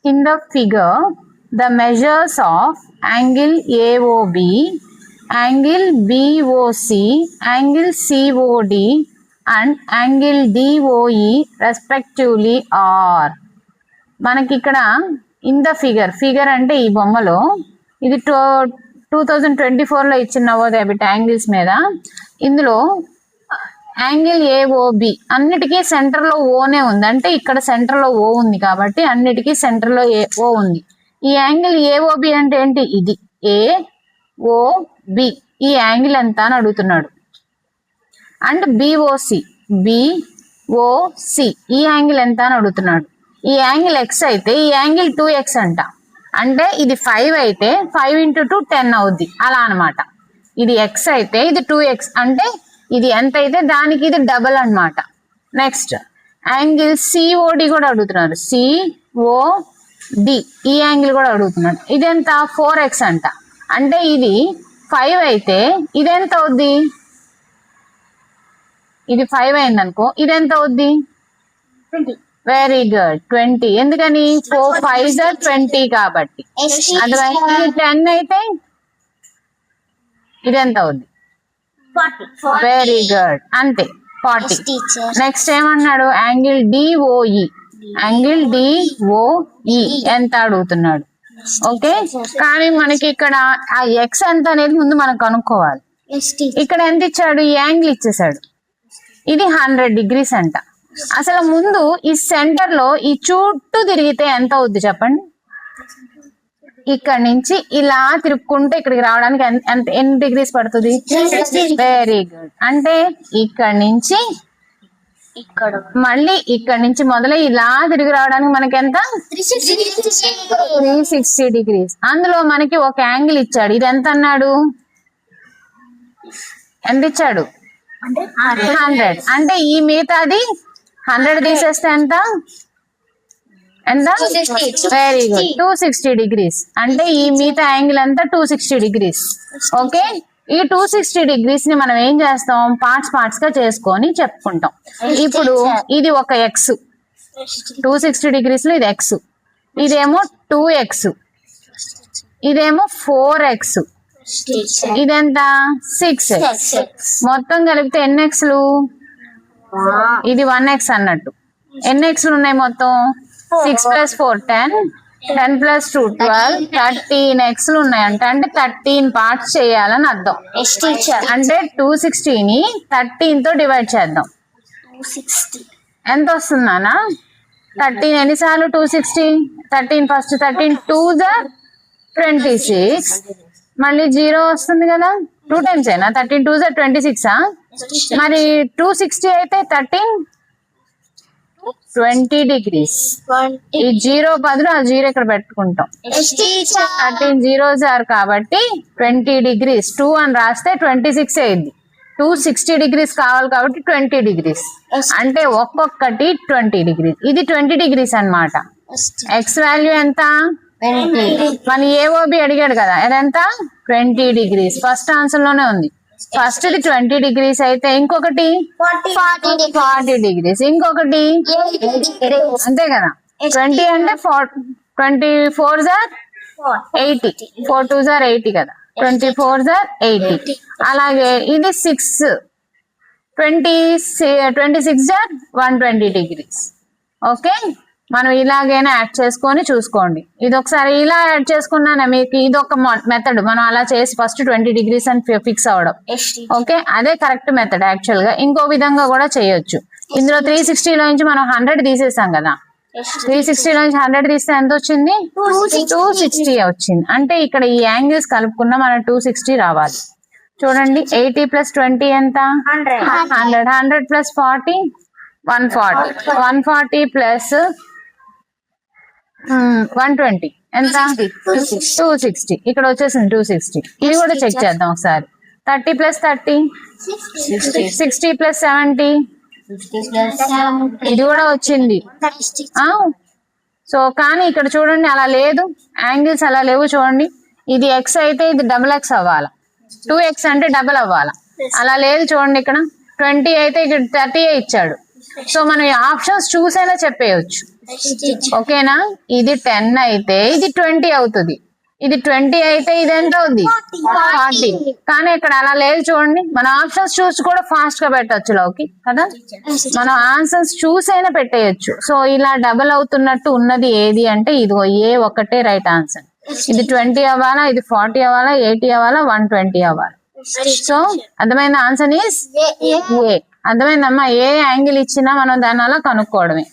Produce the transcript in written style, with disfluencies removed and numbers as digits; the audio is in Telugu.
in the figure the measures of angle AOB, angle BOC, angle COD and angle DOE respectively are. మనకి ఇక్కడ ఇన్ ద ఫిగర్ అంటే ఈ బొమ్మలో ఇది 2024లో ఇచ్చిన నవోదయ బిట్ యాంగిల్స్ మీద ఇందులో యాంగిల్ ఏఓబి అన్నిటికీ సెంటర్ లో ఓనే ఉంది. అంటే ఇక్కడ సెంటర్ లో ఓ ఉంది కాబట్టి అన్నిటికీ సెంటర్ లో ఓ ఉంది. ఈ యాంగిల్ ఏఓబి అంటే ఏంటి? ఇది ఏఓబి ఈ యాంగిల్ ఎంత అని అడుగుతున్నాడు. అండ్ బిఓసి ఈ యాంగిల్ ఎంత అని అడుగుతున్నాడు. ఈ యాంగిల్ ఎక్స్ అయితే ఈ యాంగిల్ 2x అంట. అంటే ఇది 5 అయితే 5 × 2 10 అవుద్ది అలా అనమాట. ఇది ఎక్స్ అయితే ఇది 2x అంటే ఇది ఎంత అయితే దానికి ఇది డబల్ అనమాట. నెక్స్ట్ యాంగిల్ సిఓడి కూడా అడుగుతున్నారు. సిఓడి ఈ యాంగిల్ కూడా అడుగుతున్నాడు. ఇది ఎంత? 4x అంట. అంటే ఇది 5 అయితే ఇది ఎంత అవుద్ది? ఇది 5 అయింది అనుకో, ఇది ఎంత అవుద్ది? 20. Very good, 20. ఎందుకని? 4 5s are 20 కాబట్టి. అదర్వైజ్ 10 అయితే ఇది ఎంత అవుద్ది? 40. వెరీ గుడ్, అంతే 40. నెక్స్ట్ ఏమన్నాడు? యాంగిల్ డిఓఈ ఎంత అడుగుతున్నాడు. ఓకే, కానీ మనకి ఇక్కడ ఆ ఎక్స్ ఎంత అనేది ముందు మనం కనుక్కోవాలి. ఇక్కడ ఎంత ఇచ్చాడు? ఈ యాంగిల్ ఇచ్చేసాడు. ఇది 100 degrees అంట. అసలు ముందు ఈ సెంటర్ లో ఈ చుట్టూ తిరిగితే ఎంత అవుద్ది చెప్పండి? ఇక్కడ నుంచి ఇలా తిరుక్కుంటే ఇక్కడికి రావడానికి ఎన్ని డిగ్రీస్ పడుతుంది? Very good. అంటే ఇక్కడ నుంచి మళ్ళీ ఇక్కడ నుంచి మొదలై ఇలా తిరిగి రావడానికి మనకి ఎంత? 360 degrees. అందులో మనకి ఒక యాంగిల్ ఇచ్చాడు. ఇది ఎంత అన్నాడు? ఎంత ఇచ్చాడు? 100. అంటే ఈ మిగతాది 100 తీసేస్తే ఎంత? Very good, 260 degrees. అంటే ఈ మిగతా యాంగిల్ అంతా 260 degrees. ఓకే, ఈ 260 degrees ని మనం ఏం చేస్తాం? పార్ట్స్ గా చేసుకొని చెప్పుకుంటాం. ఇప్పుడు ఇది ఒక ఎక్స్, 260 degrees లో ఇది ఎక్స్, ఇదేమో 2x, ఇదేమో 4x, ఇదెంత? 6x. మొత్తం కలిపితే ఎన్ని ఎక్స్లు? ఇది 1x అన్నట్టు. ఎన్ని ఎక్స్లు ఉన్నాయి మొత్తం? 6 + 4 10, 10 + 2 12, 13 ఎక్స్లు ఉన్నాయంట. అంటే 13 పార్ట్స్ చేయాలని అర్థం. అంటే 260ని 13 తో డివైడ్ చేద్దాం. ఎంత వస్తుందానా? 13 ఎన్నిసార్లు? 260. 13 ఫస్ట్ 13 2s are 26. మళ్ళీ 0 వస్తుంది కదా, 2 times అయినా 13 2s are 26. మరి 260 అయితే 13 20 degrees. ఈ 0 బదులు ఆ 0 ఇక్కడ పెట్టుకుంటాం. 13 zeros are కాబట్టి 20 degrees. 2 అని రాస్తే 26 అయింది. 260 degrees కావాలి కాబట్టి 20 degrees. అంటే ఒక్కొక్కటి 20 degrees. ఇది 20 degrees అన్నమాట. ఎక్స్ వాల్యూ ఎంత? మన ఏఓబి అడిగాడు కదా, అదంత 20 degrees. ఫస్ట్ ఆన్సర్ లోనే ఉంది. ఫస్ట్ ది 20 degrees అయితే ఇంకొకటి 40 degrees, ఇంకొకటి అంతే కదా. 20 అంటే 24s are 80, 4 2s are 80 కదా, 24s are 80. అలాగే ఇది 26 are 120 degrees. ఓకే, మనం ఇలాగైనా యాడ్ చేసుకొని చూసుకోండి. ఇది ఒకసారి ఇలా యాడ్ చేసుకున్నాను మీకు, ఇది ఒక మెథడ్. మనం అలా చేసి ఫస్ట్ 20 degrees అని ఫిక్స్ అవడం. ఓకే, అదే కరెక్ట్ మెథడ్. యాక్చువల్ గా ఇంకో విధంగా కూడా చేయొచ్చు. ఇందులో 360 లో నుంచి మనం 100 తీసేసాం కదా, 360 లో నుంచి 100 తీస్తే ఎంత వచ్చింది? 260 వచ్చింది. అంటే ఇక్కడ ఈ యాంగిల్స్ కలుపుకున్నా మనం 260 రావాలి. చూడండి, 80 + 20 ఎంత? 100. 100 + 40 140. 140 + 120 ఎంత? 260. ఇక్కడ వచ్చేసింది 260. ఇది కూడా చెక్ చేద్దాం ఒకసారి. 30 + 30 60 + 70 ఇది కూడా వచ్చింది. సో కానీ ఇక్కడ చూడండి అలా లేదు, యాంగిల్స్ అలా లేవు. చూడండి, ఇది ఎక్స్ అయితే ఇది XX అవ్వాలా, 2x అంటే డబుల్ అవ్వాలా. అలా లేదు చూడండి, ఇక్కడ 20 అయితే ఇక్కడ 30 ఇచ్చాడు. సో మనం ఈ ఆప్షన్స్ చూసైనా చెప్పేయచ్చు. ఓకేనా? ఇది 10 అయితే ఇది 20 అవుతుంది, ఇది 20 అయితే ఇది ఎంత అవుద్ది 40. కానీ ఇక్కడ అలా లేదు చూడండి, మన ఆప్షన్స్ చూసి కూడా ఫాస్ట్ గా పెట్టచ్చు లోకి కదా, మనం ఆన్సర్స్ చూసైనా పెట్టేయచ్చు. సో ఇలా డబల్ అవుతున్నట్టు ఉన్నది ఏది అంటే ఇదిగో ఏ ఒక్కటే రైట్ ఆన్సర్. ఇది 20 అవ్వాలా, ఇది 40 అవ్వాలా, 80 అవ్వాలా, 120 అవ్వాలి. సో అర్థమైంది, ఆన్సర్ ఈస్ ఏ. అర్థమైందమ్మా? ఏ యాంగిల్ ఇచ్చినా మనం దాని అలా కనుక్కోవడమే.